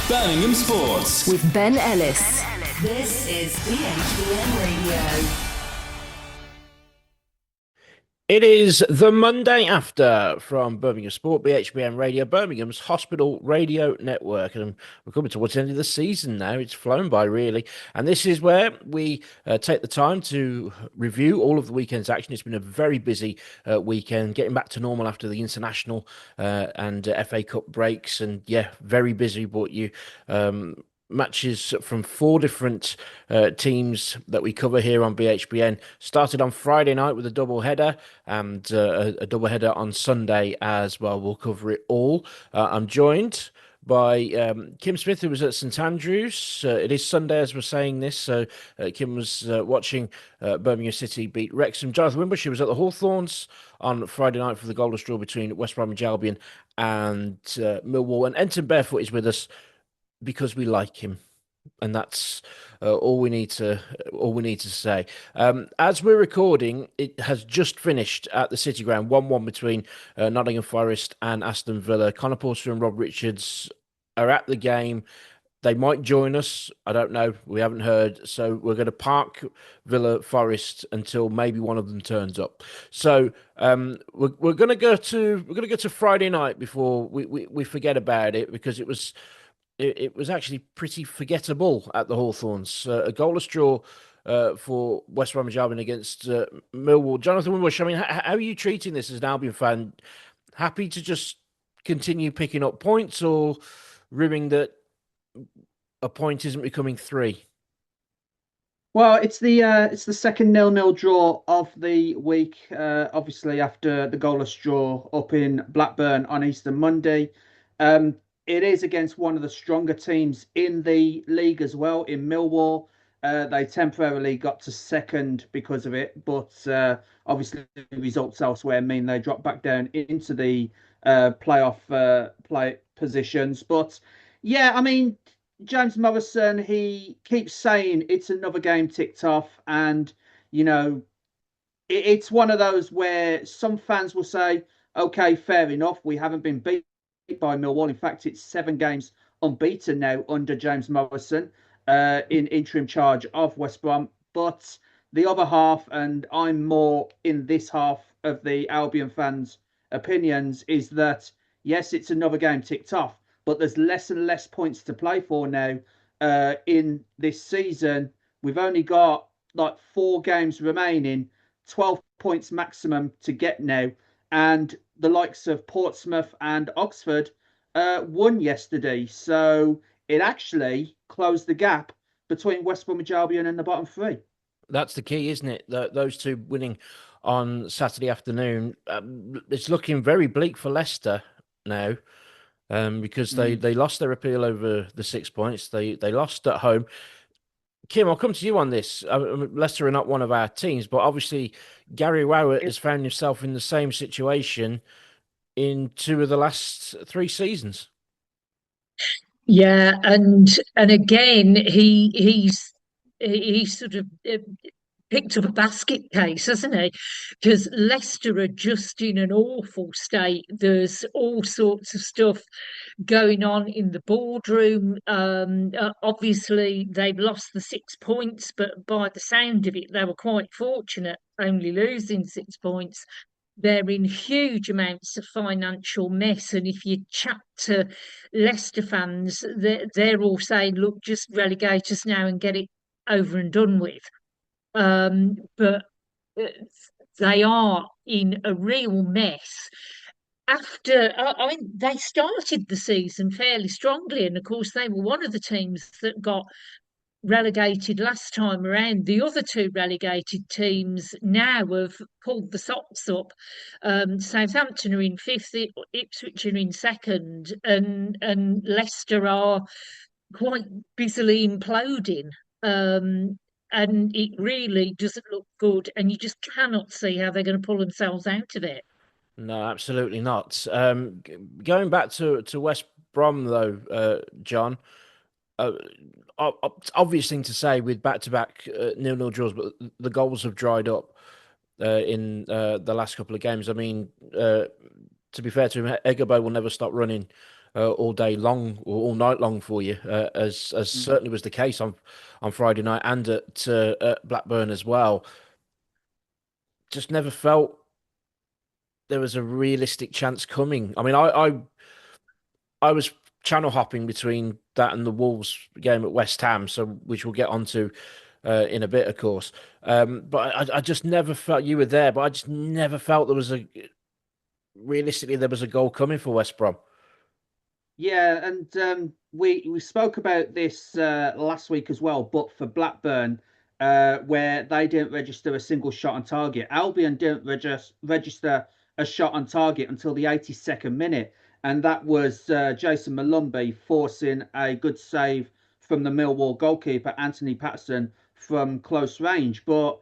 Birmingham Sports with Ben Ellis. This is BHBN Radio. It is the Monday after from Birmingham Sport, BHBN Radio, Birmingham's Hospital Radio Network. And we're coming towards the end of the season now. It's flown by, really. And this is where we take the time to review all of the weekend's action. It's been a very busy weekend, getting back to normal after the international and FA Cup breaks. And yeah, very busy, but you... matches from four different teams that we cover here on BHBN. Started on Friday night with a double header and a double header on Sunday as well. We'll cover it all. I'm joined by Kim Smith, who was at St Andrews. It is Sunday as we're saying this, so Kim was watching Birmingham City beat Wrexham. Jonathan Wimbush, who was at the Hawthorns on Friday night for the goalless draw between West Bromwich Albion and Millwall. And Enton Barefoot is with us because we like him, and that's all we need to say. As we're recording, it has just finished at the City Ground, 1-1 between Nottingham Forest and Aston Villa. Connor Porter and Rob Richards are at the game. They might join us. I don't know. We haven't heard. So we're going to park Villa Forest until maybe one of them turns up. So we're going to go to Friday night before we forget about it, because it was actually pretty forgettable at the Hawthorns. A goalless draw for West Bromwich Albion against Millwall. Jonathan Wimbush, I mean, how are you treating this as an Albion fan? Happy to just continue picking up points, or ribbing that a point isn't becoming three? Well, it's the second 0-0 draw of the week. Obviously, after the goalless draw up in Blackburn on Easter Monday. It is against one of the stronger teams in the league as well, in Millwall. They temporarily got to second because of it, but obviously results elsewhere mean they drop back down into the playoff play positions. But yeah, I mean, James Morrison, he keeps saying it's another game ticked off, and you know, it's one of those where some fans will say, okay, fair enough, we haven't been beat by Millwall. In fact, it's 7 games unbeaten now under James Morrison in interim charge of West Brom. But the other half, and I'm more in this half of the Albion fans' opinions, is that yes, it's another game ticked off, but there's less and less points to play for now in this season. We've only got like 4 games remaining, 12 points maximum to get now. And the likes of Portsmouth and Oxford won yesterday. So it actually closed the gap between West Bromwich Albion and the bottom 3. That's the key, isn't it? Those two winning on Saturday afternoon. It's looking very bleak for Leicester now, because they lost their appeal over the 6 points. They lost at home. Kim, I'll come to you on this. Leicester are not one of our teams, but obviously Gary Rowett has found himself in the same situation in 2 of the last 3 seasons. Yeah, and again, he's sort of picked up a basket case, hasn't he? Because Leicester are just in an awful state. There's all sorts of stuff going on in the boardroom. Obviously, they've lost the 6 points, but by the sound of it, they were quite fortunate, only losing 6 points. They're in huge amounts of financial mess, and if you chat to Leicester fans, they're all saying, "Look, just relegate us now and get it over and done with." But they are in a real mess. After, I mean, they started the season fairly strongly, and of course, they were one of the teams that got relegated last time around. The other 2 relegated teams now have pulled the socks up. Southampton are in 5th, Ipswich are in 2nd, and Leicester are quite busily imploding. And it really doesn't look good, and you just cannot see how they're going to pull themselves out of it. No, absolutely not. Going back to West Brom, though, John, obvious thing to say with back-to-back 0-0 draws, but the goals have dried up in the last couple of games. I mean, to be fair to him, Eggerbo will never stop running all day long or all night long for you, as certainly was the case on Friday night and at Blackburn as well. Just never felt there was a realistic chance coming. I mean, I was channel hopping between that and the Wolves game at West Ham, so which we'll get onto in a bit, of course. But I just never felt you were there, but I just never felt there was realistically there was a goal coming for West Brom. Yeah, and we spoke about this last week as well, but for Blackburn, where they didn't register a single shot on target. Albion didn't register a shot on target until the 82nd minute, and that was Jason Malumbi forcing a good save from the Millwall goalkeeper Anthony Patterson from close range. But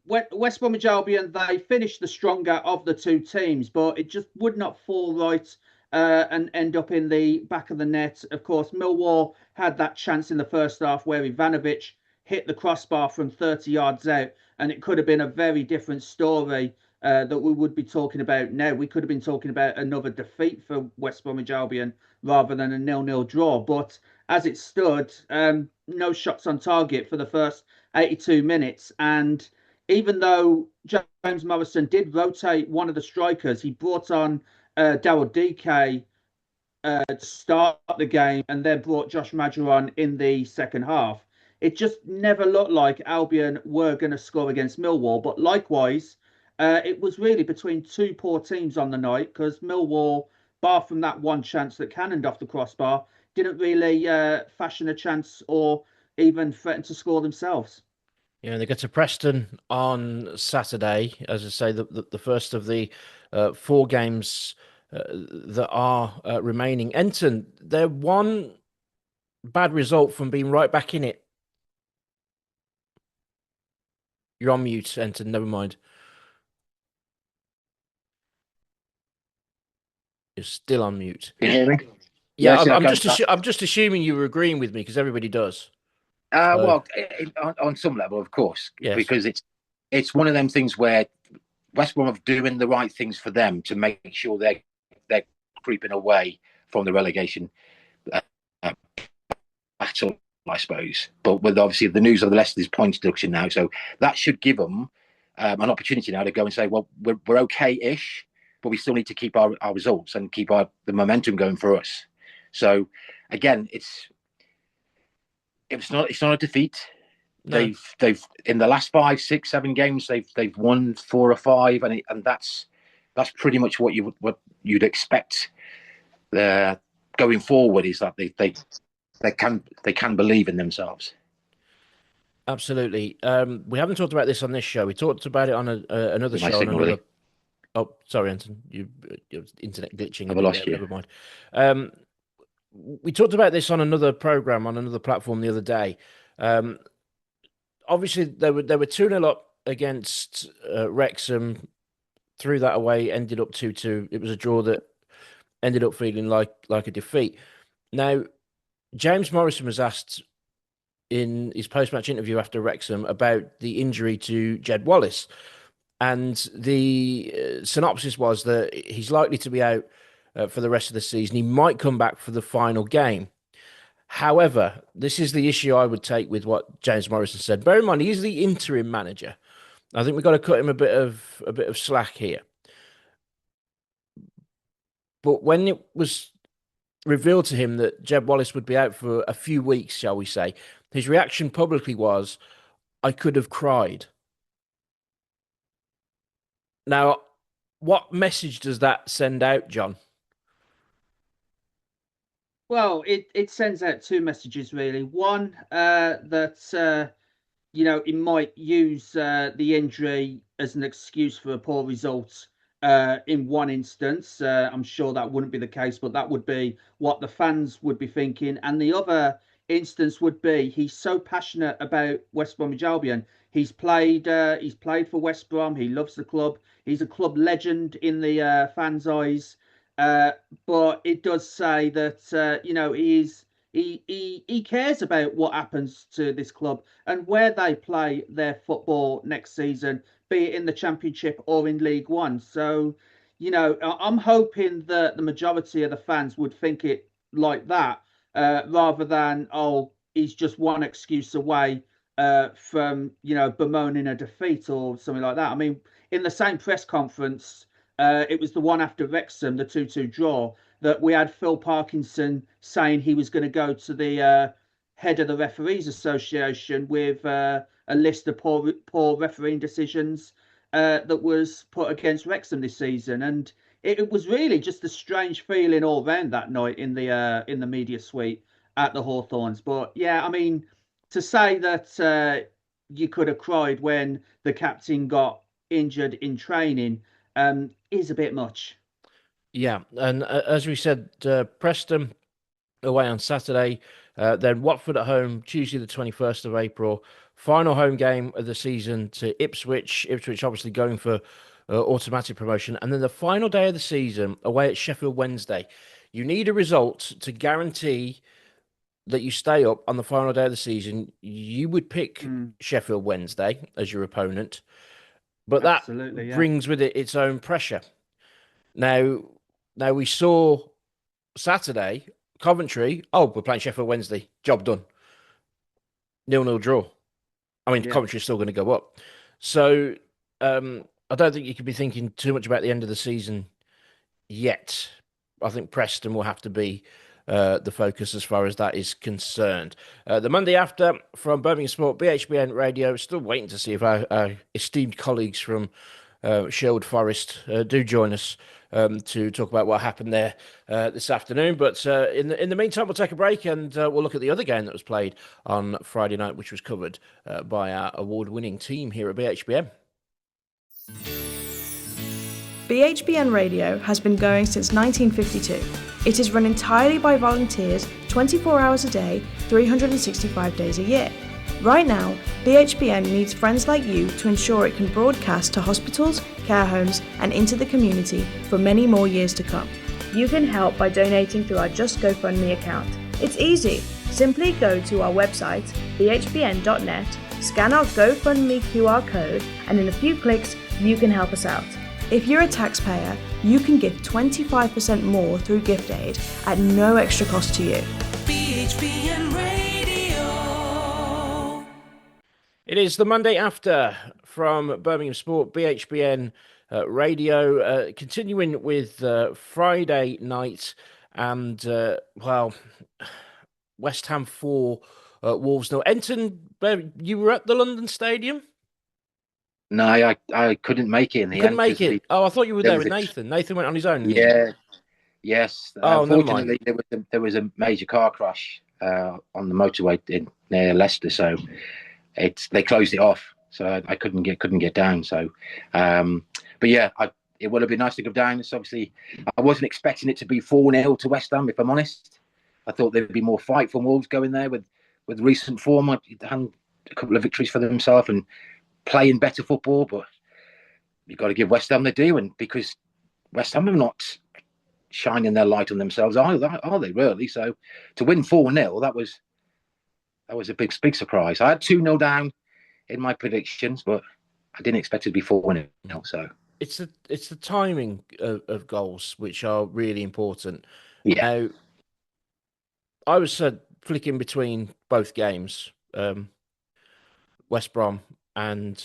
West Bromwich Albion, they finished the stronger of the two teams, but it just would not fall right and end up in the back of the net. Of course, Millwall had that chance in the first half where Ivanovic hit the crossbar from 30 yards out, and it could have been a very different story that we would be talking about now. We could have been talking about another defeat for West Bromwich Albion rather than a 0-0 draw. But as it stood, no shots on target for the first 82 minutes. And even though James Morrison did rotate one of the strikers, he brought on Daryl DK to start the game and then brought Josh Maja on in the second half. It just never looked like Albion were going to score against Millwall. But likewise, it was really between two poor teams on the night because Millwall, bar from that one chance that cannoned off the crossbar, didn't really fashion a chance or even threaten to score themselves. Yeah, they get to Preston on Saturday, as I say, the first of the 4 games that are remaining. Enton, they're one bad result from being right back in it. You're on mute, Enton. Never mind. You're still on mute. Can you hear me? Yeah, Yes, I'm just assuming you were agreeing with me because everybody does. Well, on some level, of course, Yes. Because it's one of them things where West Brom are doing the right things for them to make sure they're creeping away from the relegation battle, I suppose. But with obviously the news of the Leicester's points deduction now, so that should give them an opportunity now to go and say, well, we're okay-ish, but we still need to keep our results and keep the momentum going for us. So again, it's not a defeat. No. They've in the last 5, 6, 7 games they've won 4 or 5, and that's pretty much what you'd expect. Going forward is that they can believe in themselves. Absolutely. We haven't talked about this on this show. We talked about it on another show. Signal, really? Oh, sorry, Anton. Your internet glitching. I've lost you. Never mind. We talked about this on another program on another platform the other day. Obviously, they were 2-0 up against Wrexham. Threw that away. Ended up 2-2. It was a draw that ended up feeling like a defeat. Now, James Morrison was asked in his post-match interview after Wrexham about the injury to Jed Wallace. And the synopsis was that he's likely to be out for the rest of the season. He might come back for the final game. However, this is the issue I would take with what James Morrison said. Bear in mind, he's the interim manager. I think we've got to cut him a bit of slack here. But when it was revealed to him that Jed Wallace would be out for a few weeks, shall we say, his reaction publicly was, "I could have cried." Now, what message does that send out, John? Well, it sends out 2 messages, really. One, that he might use the injury as an excuse for a poor result in one instance. I'm sure that wouldn't be the case, but that would be what the fans would be thinking. And the other instance would be he's so passionate about West Bromwich Albion. He's played for West Brom. He loves the club. He's a club legend in the fans' eyes. But it does say that he cares about what happens to this club and where they play their football next season, be it in the Championship or in League One. So, I'm hoping that the majority of the fans would think it like that, rather than, oh, he's just one excuse away from, bemoaning a defeat or something like that. I mean, in the same press conference, it was the one after Wrexham, the 2-2 draw, that we had Phil Parkinson saying he was going to go to the head of the Referees Association with a list of poor refereeing decisions that was put against Wrexham this season, and it was really just a strange feeling all round that night in the media suite at the Hawthorns. But yeah, I mean, to say that you could have cried when the captain got injured in training is a bit much. Yeah, and as we said, Preston away on Saturday, then Watford at home Tuesday the 21st of April. Final home game of the season to Ipswich. Ipswich obviously going for automatic promotion. And then the final day of the season away at Sheffield Wednesday. You need a result to guarantee that you stay up on the final day of the season. You would pick Sheffield Wednesday as your opponent. But that brings with it its own pressure. Now we saw Saturday, Coventry, we're playing Sheffield Wednesday. Job done. 0-0 draw. I mean, Coventry's still going to go up. So I don't think you could be thinking too much about the end of the season yet. I think Preston will have to be the focus as far as that is concerned. The Monday after, from Birmingham Sport, BHBN Radio, still waiting to see if our esteemed colleagues from Sherwood Forest do join us to talk about what happened there this afternoon. But in the meantime, we'll take a break and we'll look at the other game that was played on Friday night, which was covered by our award-winning team here at BHBN. BHBN Radio has been going since 1952. It is run entirely by volunteers, 24 hours a day, 365 days a year. Right now, BHBN needs friends like you to ensure it can broadcast to hospitals, care homes, and into the community for many more years to come. You can help by donating through our Just GoFundMe account. It's easy. Simply go to our website, bhbn.net, scan our GoFundMe QR code, and in a few clicks, you can help us out. If you're a taxpayer, you can give 25% more through gift aid at no extra cost to you. BHBN Radio. It is the Monday after from Birmingham Sport, BHBN Radio, continuing with Friday night and, West Ham 4, Wolves 0. Enton, you were at the London Stadium? No, I couldn't make it in the end. Couldn't make it? I thought you were there with Nathan. Nathan went on his own. Yes. Oh, unfortunately, there was a major car crash on the motorway near Leicester, so they closed it off. So I couldn't get down. So, but yeah, it would have been nice to go down. It's obviously I wasn't expecting it to be 4-0 to West Ham. If I'm honest, I thought there'd be more fight from Wolves going there with recent form. Had a couple of victories for themselves and playing better football, but you've got to give West Ham their due, and because West Ham are not shining their light on themselves, are they really? So to win 4-0, that was a big surprise. I had 2-0 down in my predictions, but I didn't expect it to be 4-0. So it's the timing of goals which are really important. Yeah. Now, I was flicking between both games, West Brom and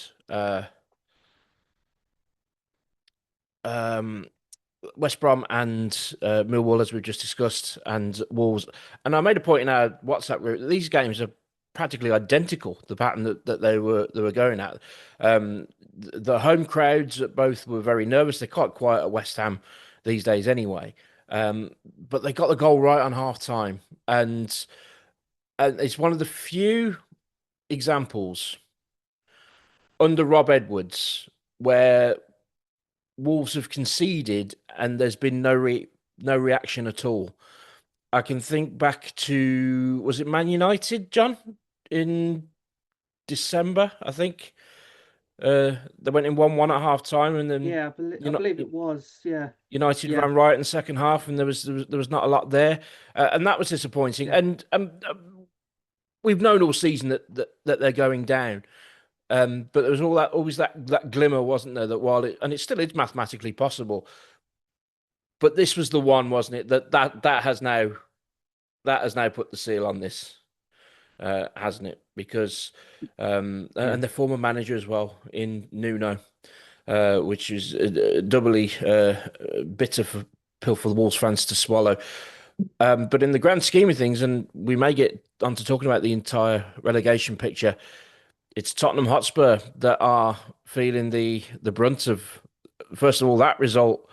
West Brom and Millwall, as we've just discussed, and Wolves. And I made a point in our WhatsApp group that these games are practically identical, the pattern that they were going at. The home crowds at both were very nervous. They're quite quiet at West Ham these days anyway. But they got the goal right on half time. And it's one of the few examples under Rob Edwards where Wolves have conceded and there's been no reaction at all. I can think back to, was it Man United, John, in December, I think? They went in 1-1 at half time, and then I believe it was. Yeah, United ran right in the second half, and there was not a lot there, and that was disappointing. Yeah. And we've known all season that they're going down, but there was always that glimmer, wasn't there? That while it still is mathematically possible, But this was the one, wasn't it? That has now put the seal on this, hasn't it? Because and the former manager as well in Nuno, which is doubly bitter pill for the Wolves fans to swallow. But in the grand scheme of things, and we may get onto talking about the entire relegation picture, it's Tottenham Hotspur that are feeling the brunt of, first of all, that result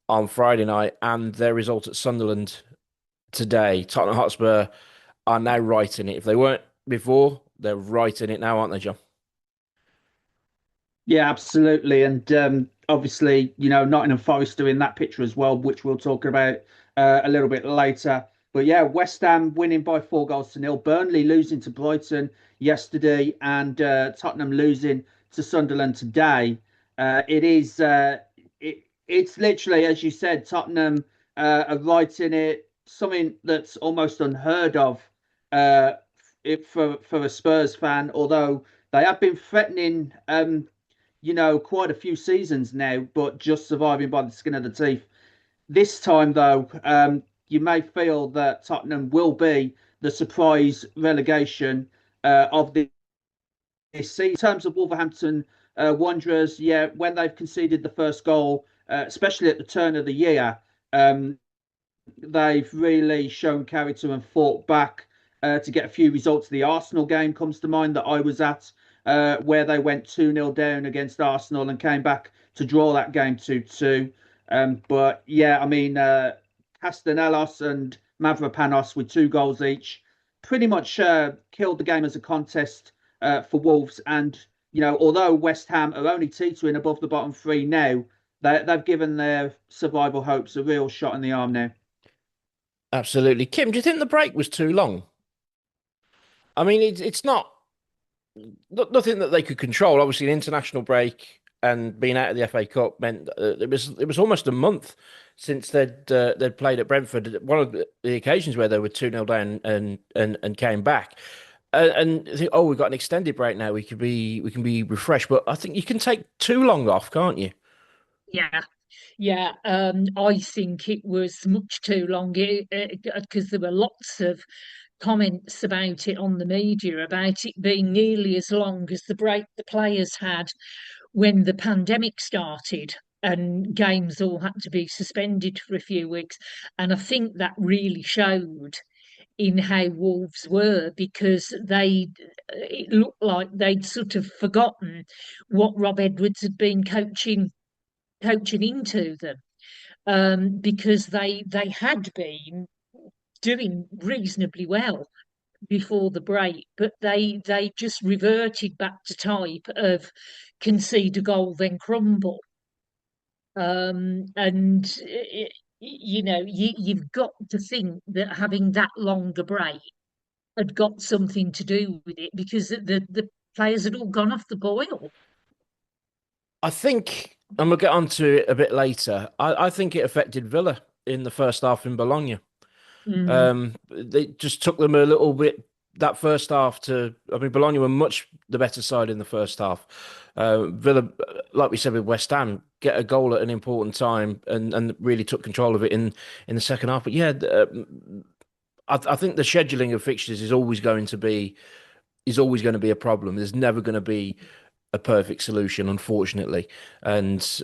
on Friday night and their result at Sunderland today. Tottenham Hotspur are now right in it. If they weren't before, they're right in it now, aren't they, John? Yeah, absolutely. And obviously, Nottingham Forest are in that picture as well, which we'll talk about a little bit later. But yeah, West Ham winning by 4 goals to 0. Burnley losing to Brighton yesterday, and Tottenham losing to Sunderland today. It's literally, as you said, Tottenham are right in it. Something that's almost unheard of for a Spurs fan, although they have been threatening. Quite a few seasons now, but just surviving by the skin of the teeth. This time, though, you may feel that Tottenham will be the surprise relegation of this season. In terms of Wolverhampton Wanderers, yeah, when they've conceded the first goal, especially at the turn of the year, they've really shown character and fought back to get a few results. The Arsenal game comes to mind that I was at, where they went 2-0 down against Arsenal and came back to draw that game 2-2. But yeah, I mean, Castellanos and Mavropanos with 2 goals each pretty much killed the game as a contest for Wolves. And, although West Ham are only teetering above the bottom three now, they've given their survival hopes a real shot in the arm now. Absolutely. Kim, do you think the break was too long? I mean, it's not nothing that they could control. Obviously, an international break and being out of the FA Cup meant it was almost a month since they'd played at Brentford. One of the occasions where they were 2-0 down and came back. And think, oh, we've got an extended break now. We can be refreshed, but I think you can take too long off, can't you? Yeah. Yeah, I think it was much too long because there were lots of comments about it on the media about it being nearly as long as the break the players had when the pandemic started and games all had to be suspended for a few weeks. And I think that really showed in how Wolves were, because it looked like they'd sort of forgotten what Rob Edwards had been coaching into them, because they had been doing reasonably well before the break, but they just reverted back to type of concede a goal then crumble. And you've got to think that having that long a break had got something to do with it, because the players had all gone off the boil. I think, and we'll get onto it a bit later. I think it affected Villa in the first half in Bologna. They just took them a little bit that first half to. I mean, Bologna were much the better side in the first half. Villa, like we said with West Ham, get a goal at an important time and really took control of it in the second half. But yeah, I think the scheduling of fixtures is always going to be a problem. There's never going to be a perfect solution, unfortunately, and it's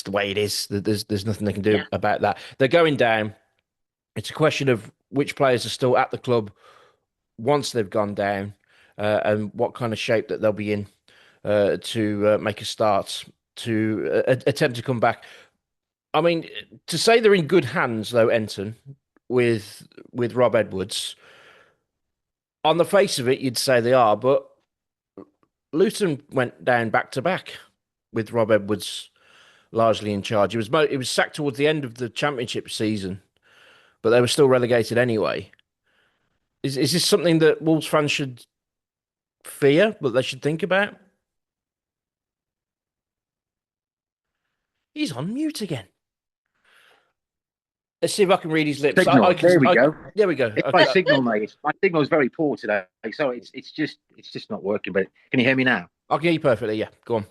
the way it is. There's nothing they can do about that. They're going down. It's a question of which players are still at the club once they've gone down, and what kind of shape that they'll be in to make a start to attempt to come back. I mean, to say they're in good hands, though, Enton, with Rob Edwards, on the face of it, you'd say they are, but Luton went down back to back with Rob Edwards largely in charge. It was sacked towards the end of the Championship season, but they were still relegated anyway. Is this something that Wolves fans should fear, but they should think about? He's on mute again. Let's see if I can read his lips. Signal. There we go. There we go. It's my signal, mate. My signal is very poor today, so it's just not working. But can you hear me now? I can hear you perfectly. Yeah, go on.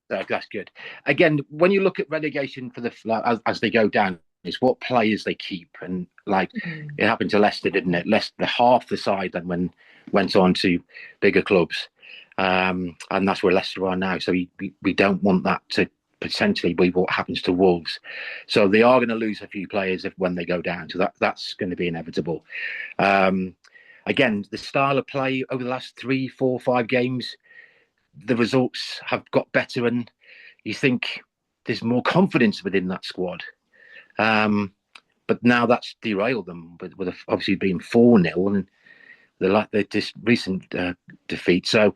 That's good. Again, when you look at relegation for as they go down, it's what players they keep, and like Mm. it happened to Leicester, didn't it? Leicester half the side then when went on to bigger clubs, and that's where Leicester are now. So we don't want that to potentially be what happens to Wolves. So they are going to lose a few players when they go down. So that's going to be inevitable. Um, Again, the style of play over the last 3, 4, 5 games, the results have got better, and you think there's more confidence within that squad. Um, but now that's derailed them with obviously being 4-0 and this recent defeat. So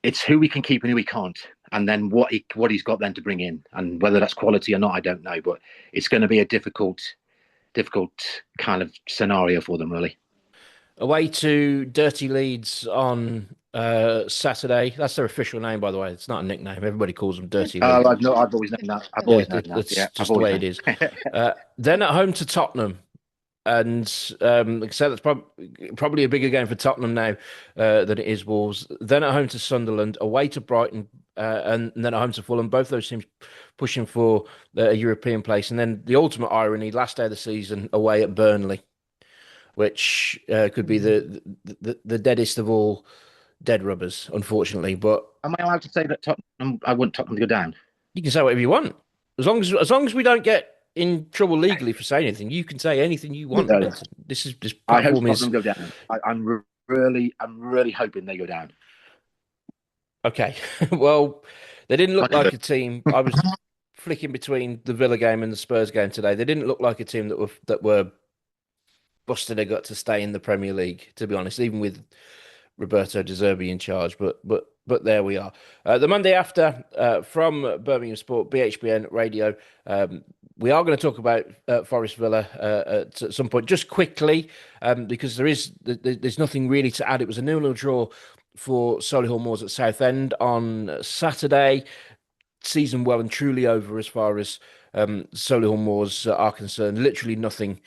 it's who we can keep and who we can't, and then what he's got then to bring in, and whether that's quality or not, I don't know. But it's going to be a difficult kind of scenario for them, really. Away to Dirty Leeds on Saturday. That's their official name, by the way. It's not a nickname. Everybody calls them Dirty Leeds. I've always known that. I've Yeah, always known that. Yeah, that's I've just the always way known. it is. Then at home to Tottenham. And like I said, that's probably a bigger game for Tottenham now than it is Wolves. Then at home to Sunderland, away to Brighton, and then at home to Fulham. Both those teams pushing for a European place. And then the ultimate irony, last day of the season, away at Burnley, which could be the deadest of all dead rubbers, unfortunately. But Am I allowed to say that Tottenham? I want Tottenham to go down. you can say whatever you want, as long as we don't get in trouble legally for saying anything. You can say anything you want, No, Vincent. This I hope platform is Tottenham go down. I'm really hoping they go down. okay. Well, they didn't look like Controversial. a team. I was flicking between the Villa game and the Spurs game today. They didn't look like a team that were busting their gut to stay in the Premier League, to be honest, even with Roberto De Zerbi in charge. But there we are. The Monday after from Birmingham Sport, BHBN Radio. We are going to talk about Forest Villa at some point, just quickly, because there's nothing really to add. It was a 0-0 draw for Solihull Moors at Southend on Saturday. Season well and truly over as far as Solihull Moors are concerned. Literally nothing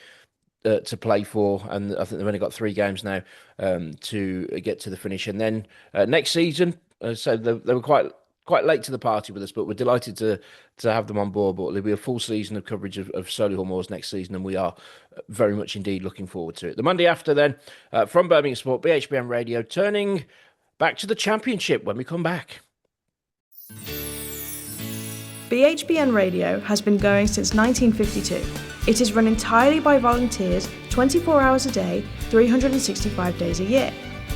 to play for, and I think they've only got 3 games now to get to the finish. And then next season, so they were quite late to the party with us, but we're delighted to have them on board. But there'll be a full season of coverage of Solihull Moors next season, and we are very much indeed looking forward to it. The Monday after, then, from Birmingham Sport, BHBN Radio, turning back to the Championship when we come back. BHBN Radio has been going since 1952. It is run entirely by volunteers 24 hours a day, 365 days a year.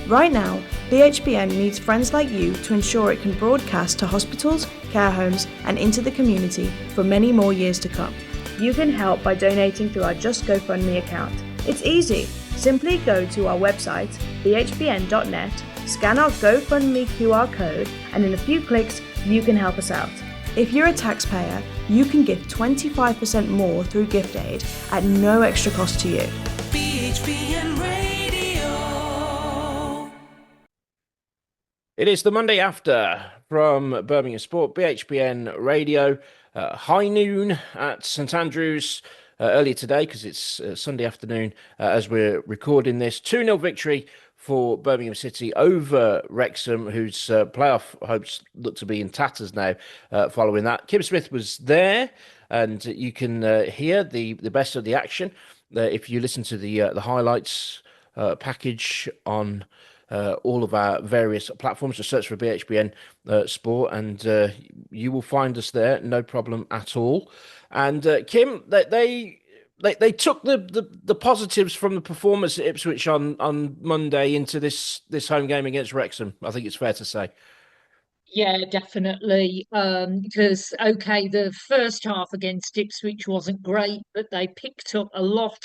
Right now, BHBN needs friends like you to ensure it can broadcast to hospitals, care homes, and into the community for many more years to come. You can help by donating through our Just GoFundMe account. It's easy. Simply go to our website, bhbn.net, scan our GoFundMe QR code, and in a few clicks, you can help us out. If you're a taxpayer, you can give 25% more through gift aid at no extra cost to you. BHBN Radio. It is the Monday after from Birmingham Sport, BHBN Radio. High noon at St Andrews earlier today, because it's Sunday afternoon as we're recording this. 2-0 victory for Birmingham City over Wrexham, whose playoff hopes look to be in tatters now following that. Kim Smith was there, and you can hear the best of the action if you listen to the highlights package on all of our various platforms. Just search for BHBN Sport, and you will find us there, no problem at all. And Kim, they took the positives from the performance at Ipswich on Monday into this home game against Wrexham. I think it's fair to say. Yeah, definitely. Because okay, the first half against Ipswich wasn't great, but they picked up a lot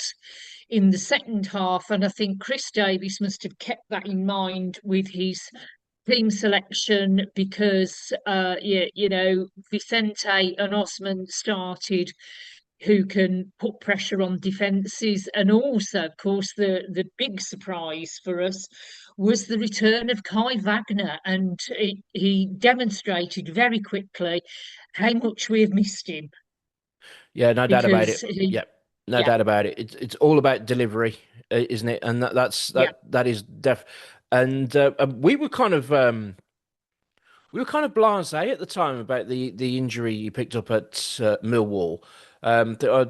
in the second half, and I think Chris Davies must have kept that in mind with his team selection because yeah, Vicente and Osman started who can put pressure on defences. And also, of course, the big surprise for us was the return of Kai Wagner. And he demonstrated very quickly how much we have missed him Yeah, no doubt about because it. Yeah, no yeah, doubt about it. It's all about delivery, isn't it? And yeah, that is def. And we were kind of We were kind of blasé at the time about the injury he picked up at Millwall.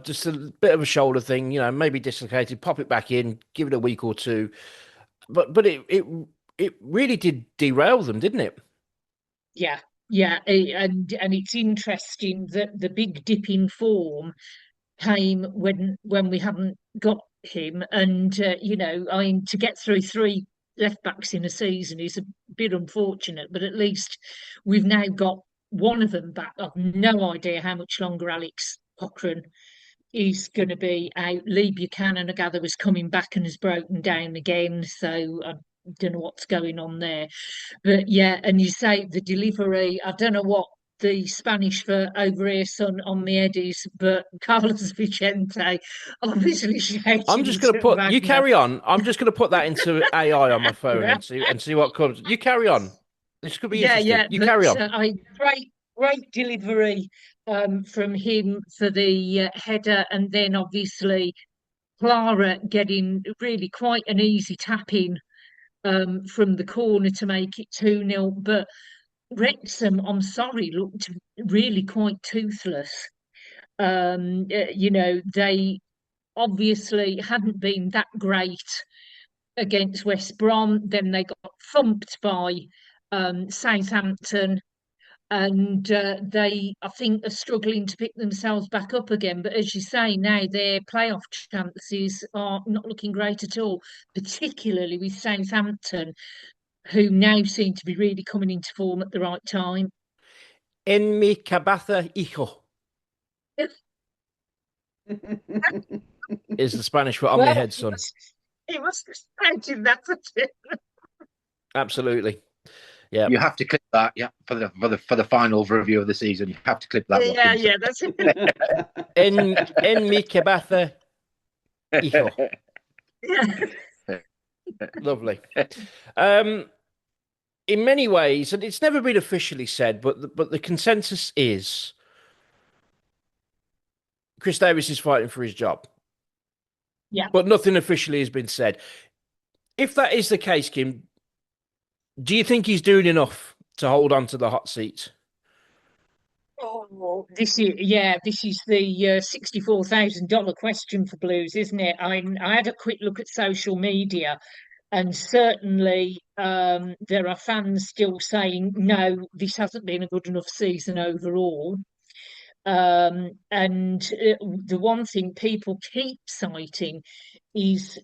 Just a bit of a shoulder thing, maybe dislocated. Pop it back in, give it a week or two. But it really did derail them, didn't it? Yeah, and it's interesting that the big dip in form came when we haven't got him, and I mean, to get through three left backs in a season is a bit unfortunate, but at least we've now got one of them back. I've no idea how much longer Alex Cochrane is going to be out. Lee Buchanan, I gather, was coming back and has broken down again, so I don't know what's going on there. But yeah, and you say the delivery, I don't know what the Spanish for over here, son, on the head is, but Carlos Vicente obviously I'm shouting just going to to put you Wagner. carry on. I'm just going to put that into AI on my phone and see what comes. You carry on. This could be interesting. Yeah, You but carry on. great delivery from him for the header, and then obviously Clara getting really quite an easy tap in from the corner to make it 2-0. But Wrexham, I'm sorry, looked really quite toothless. They obviously hadn't been that great against West Brom. Then they got thumped by Southampton, and they, I think, are struggling to pick themselves back up again. But as you say, now their playoff chances are not looking great at all, particularly with Southampton, who now seem to be really coming into form at the right time. En mi cabeza, hijo, is the Spanish for on my Well, head, son. he must have shouted that at him. Absolutely. Yeah. You have to clip that, yeah, for the final review of the season. You have to clip that. Yeah, that's it. En mi cabeza, hijo. Yeah. Lovely. In many ways, and it's never been officially said, but the consensus is Chris Davis is fighting for his job. Yeah. But nothing officially has been said. If that is the case, Kim, do you think he's doing enough to hold on to the hot seat? Oh, this is the $64,000 question for Blues, isn't it? I had a quick look at social media, and certainly there are fans still saying no, this hasn't been a good enough season overall. And the one thing people keep citing is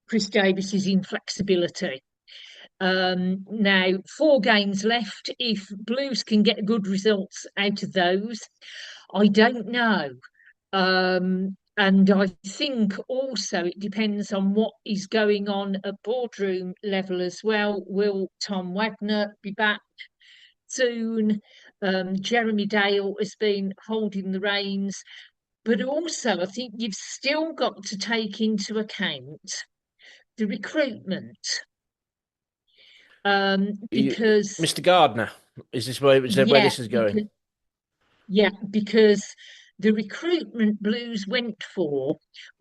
Chris Davis's inflexibility. Now, 4 games left. If Blues can get good results out of those, I don't know. And I think also it depends on what is going on at boardroom level as well. Will Tom Wagner be back soon? Jeremy Dale has been holding the reins. But also, I think you've still got to take into account the recruitment. Because Mr. Gardner, is this where yeah, this is going? because the recruitment Blues went for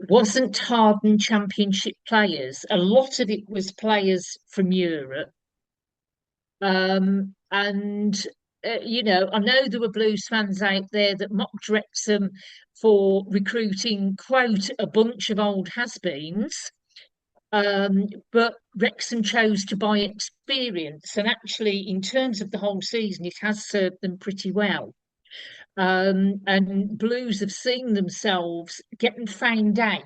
wasn't hardened championship players. A lot of it was players from Europe. And I know there were Blues fans out there that mocked Wrexham for recruiting, quote, a bunch of old has-beens. But Wrexham chose to buy experience, and actually, in terms of the whole season, it has served them pretty well. And Blues have seen themselves getting found out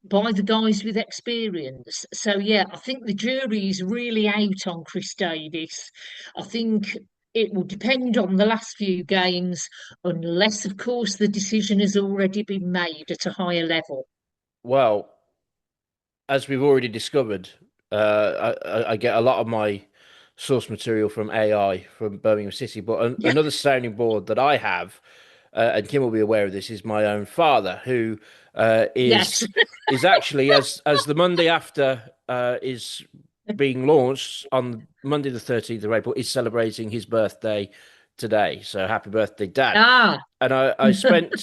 by the guys with experience. So yeah, I think the jury is really out on Chris Davis. I think it will depend on the last few games, unless, of course, the decision has already been made at a higher level. Well, as we've already discovered, I get a lot of my source material from AI from Birmingham City, but Yeah. another sounding board that I have, and Kim will be aware of this, is my own father, who Yes. is actually as the Monday after is being launched on Monday the 13th of April, is celebrating his birthday today. So happy birthday, Dad! Ah. And I spent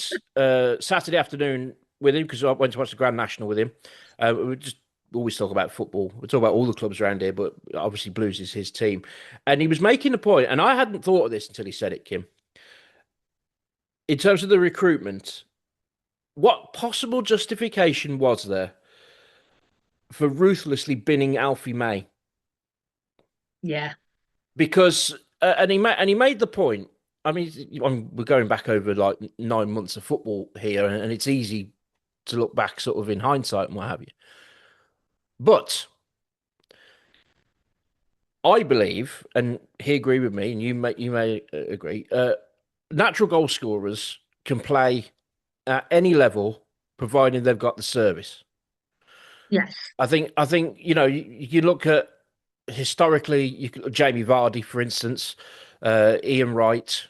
Saturday afternoon with him because I went to watch the Grand National with him. We were just always talk about football. We talk about all the clubs around here, but obviously Blues is his team. And he was making the point, and I hadn't thought of this until he said it, Kim. In terms of the recruitment, what possible justification was there for ruthlessly binning Alfie May? Yeah, Because and he made the point. I mean, we're going back over like 9 months of football here, and it's easy to look back sort of in hindsight and what have you. But I believe, and he agreed with me, and you may agree. Natural goal scorers can play at any level, providing they've got the service. yes, I think you look at historically, you could, Jamie Vardy, for instance, Ian Wright.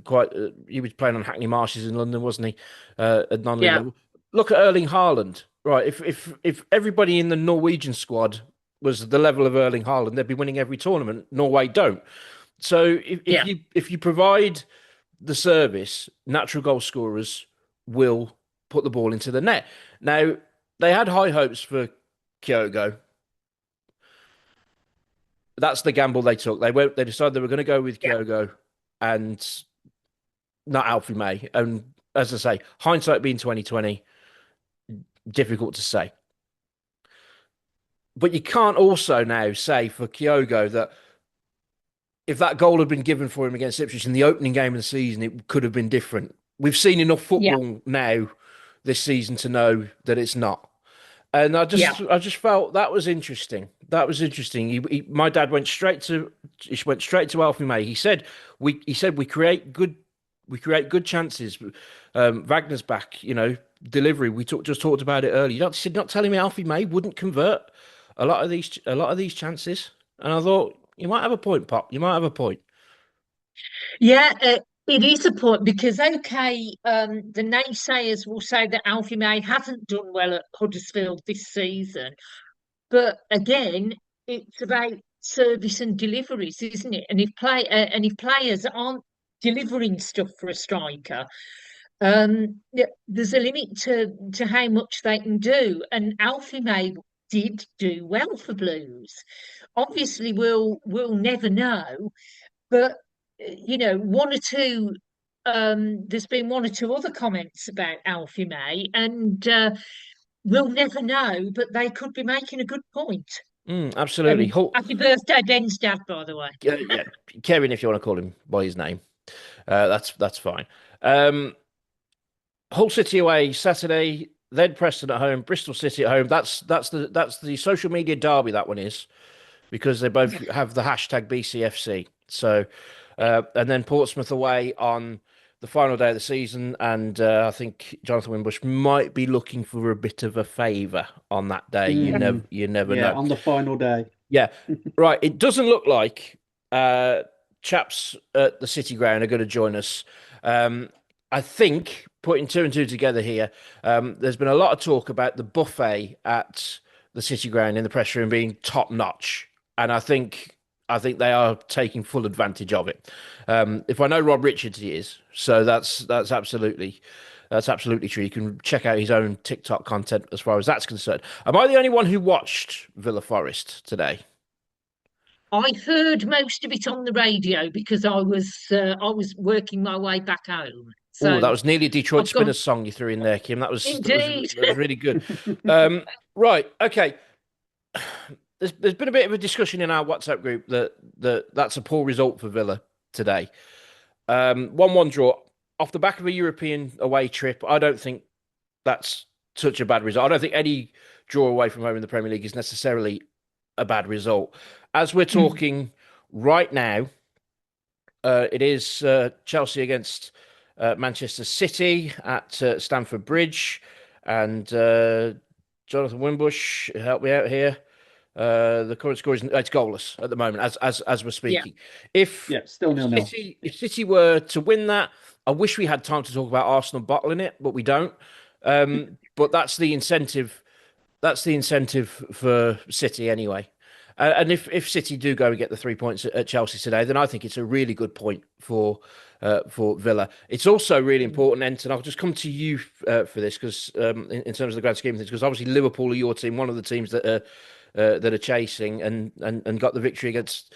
Quite. He was playing on Hackney Marshes in London, wasn't he? At non-league yeah, level. Look at Erling Haaland. Right. If everybody in the Norwegian squad was the level of Erling Haaland, they'd be winning every tournament. Norway don't. So yeah, if you provide the service, natural goal scorers will put the ball into the net. Now they had high hopes for Kyogo. That's the gamble they took. They decided they were going to go with yeah. Kyogo and not Alfie May. And as I say, hindsight being 2020, difficult to say. But you can't also now say for Kyogo that if that goal had been given for him against Ipswich in the opening game of the season, it could have been different. We've seen enough Yeah. football now this season to know that it's not. And I Yeah. just felt that was interesting. That was interesting. My dad went straight to Alfie May. He said we create good chances. Wagner's back, delivery. We just talked about it earlier. He said, not telling me Alfie May wouldn't convert a lot of these chances. And I thought you might have a point, Pop. You might have a point. Yeah, it is a point because the naysayers will say that Alfie May hasn't done well at Huddersfield this season, but again, it's about service and deliveries, isn't it? And if players aren't delivering stuff for a striker, there's a limit to how much they can do. And Alfie May did do well for Blues. Obviously, we'll never know, but one or two. There's been one or two other comments about Alfie May, and we'll never know, but they could be making a good point. Absolutely. And happy birthday, Ben's dad, by the way. Yeah, Kevin, if you want to call him by his name, that's fine. Hull City away Saturday, then Preston at home, Bristol City at home. That's the social media derby. That one is because they both have the hashtag BCFC. So, and then Portsmouth away on the final day of the season, and I think Jonathan Wimbush might be looking for a bit of a favour on that day. You never know. On the final day. Yeah, right. It doesn't look like chaps at the City Ground are going to join us. I think putting two and two together here, there's been a lot of talk about the buffet at the City Ground in the press room being top notch, and I think they are taking full advantage of it. If I know Rob Richards, he is. So that's absolutely true. You can check out his own TikTok content as far as that's concerned. Am I the only one who watched Villa Forest today? I heard most of it on the radio because I was working my way back home. So That was nearly a Detroit I've gone- Spinners song you threw in there, Kim. That was Indeed. that was really good. Right, okay. There's been a bit of a discussion in our WhatsApp group that's a poor result for Villa today. 1-1 draw off the back of a European away trip. I don't think that's such a bad result. I don't think any draw away from home in the Premier League is necessarily a bad result. As we're talking right now, it is Chelsea against Manchester City at Stamford Bridge, and Jonathan Wimbush, help me out here. The current score is it's goalless at the moment as we're speaking. Still 0-0. If City were to win that, I wish we had time to talk about Arsenal bottling it, but we don't. But that's the incentive. That's the incentive for City anyway. And if City do go and get the 3 points at Chelsea today, then I think it's a really good point for Villa. It's also really important, Ent, I'll just come to you for this because in terms of the grand scheme of things, because obviously Liverpool are your team, one of the teams that are chasing and got the victory against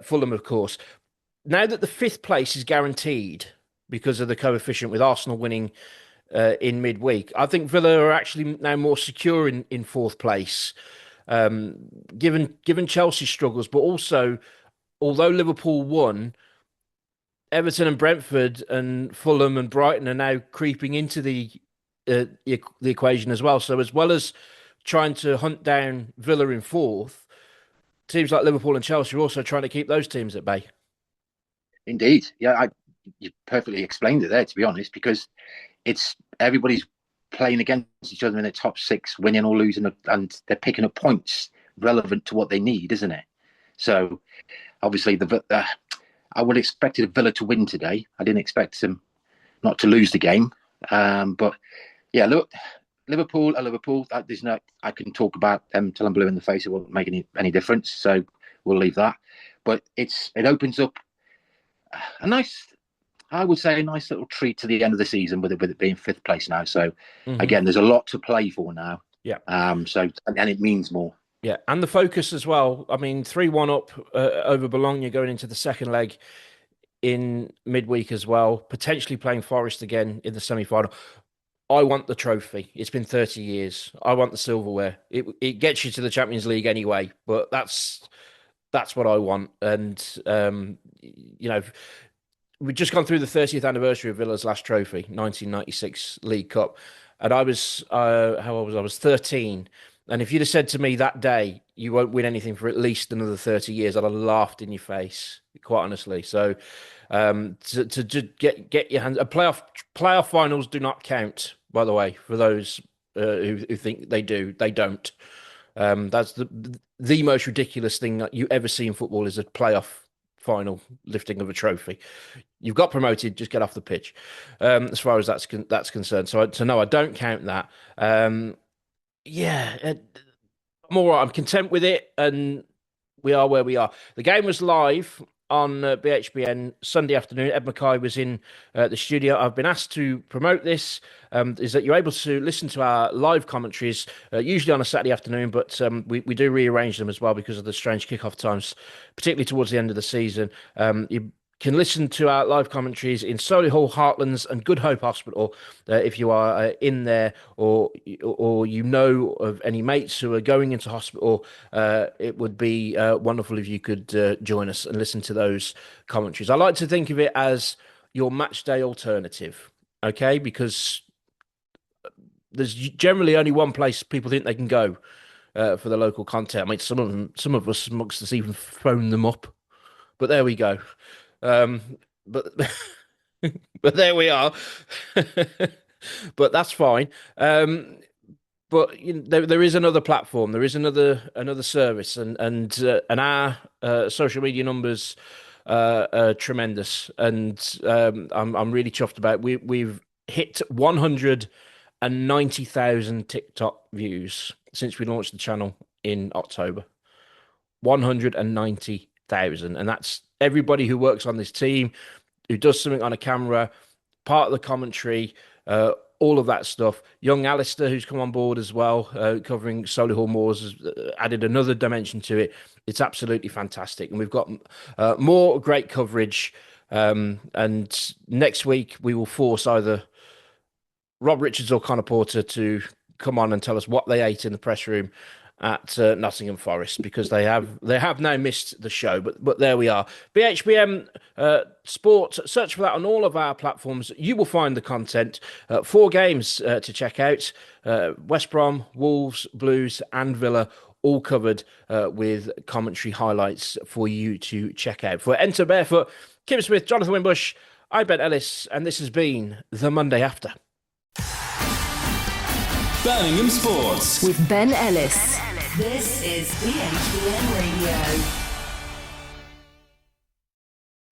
Fulham, of course. Now that the 5th place is guaranteed because of the coefficient with Arsenal winning in midweek, I think Villa are actually now more secure in 4th place. Given Chelsea's struggles, but also, although Liverpool won, Everton and Brentford and Fulham and Brighton are now creeping into the equation as well. So as well as trying to hunt down Villa in 4th, teams like Liverpool and Chelsea are also trying to keep those teams at bay. Indeed, yeah, you perfectly explained it there, to be honest, because it's everybody's playing against each other in the top 6, winning or losing, and they're picking up points relevant to what they need, isn't it? So obviously I would have expected Villa to win today. I didn't expect them not to lose the game. But yeah, look, Liverpool. There's no. I can talk about them till I'm blue in the face. It won't make any difference. So we'll leave that. But it opens up a nice, I would say, a nice little treat to the end of the season with it being 5th place now. So again, there's a lot to play for now. Yeah. So and it means more. Yeah, and the focus as well. I mean, 3-1 up over Bologna going into the second leg in midweek as well, potentially playing Forest again in the semi-final. I want the trophy. It's been 30 years. I want the silverware. It gets you to the Champions League anyway, but that's what I want. And, we've just gone through the 30th anniversary of Villa's last trophy, 1996 League Cup. And I was, how old was I? I was 13. And if you'd have said to me that day, you won't win anything for at least another 30 years, I'd have laughed in your face, quite honestly. So to get your hands... Playoff finals do not count, by the way, for those who think they do. They don't. That's the most ridiculous thing that you ever see in football is a playoff final lifting of a trophy. You've got promoted, just get off the pitch, as far as that's concerned. So no, I don't count that. I'm content with it, and we are where we are. The game was live on BHBN Sunday afternoon. Ed Mackay was in the studio. I've been asked to promote this, is that you're able to listen to our live commentaries, usually on a Saturday afternoon, but we do rearrange them as well because of the strange kickoff times, particularly towards the end of the season. You can listen to our live commentaries in Solihull, Heartlands and Good Hope Hospital if you are in there or you know of any mates who are going into hospital. It would be wonderful if you could join us and listen to those commentaries. I like to think of it as your match day alternative, okay? Because there's generally only one place people think they can go for the local content. I mean, some of us amongst us even phone them up, but there we go. But there we are. But that's fine. But there is another platform. There is another service, and our social media numbers are tremendous, and I'm really chuffed about it. We've hit 190,000 TikTok views since we launched the channel in October. 190,000, and that's everybody who works on this team, who does something on a camera, part of the commentary, all of that stuff. Young Alistair, who's come on board as well, covering Solihull Moors, has added another dimension to it. It's absolutely fantastic. And we've got more great coverage. And next week, we will force either Rob Richards or Connor Porter to come on and tell us what they ate in the press room at Nottingham Forest, because they have now missed the show, but there we are. BHBM Sport, search for that on all of our platforms. You will find the content. 4 games to check out: West Brom, Wolves, Blues, and Villa, all covered with commentary highlights for you to check out. For Enter Barefoot, Kim Smith, Jonathan Wimbush, I'm Ben Ellis, and this has been The Monday After. Birmingham Sports with Ben Ellis. This is BHBN Radio.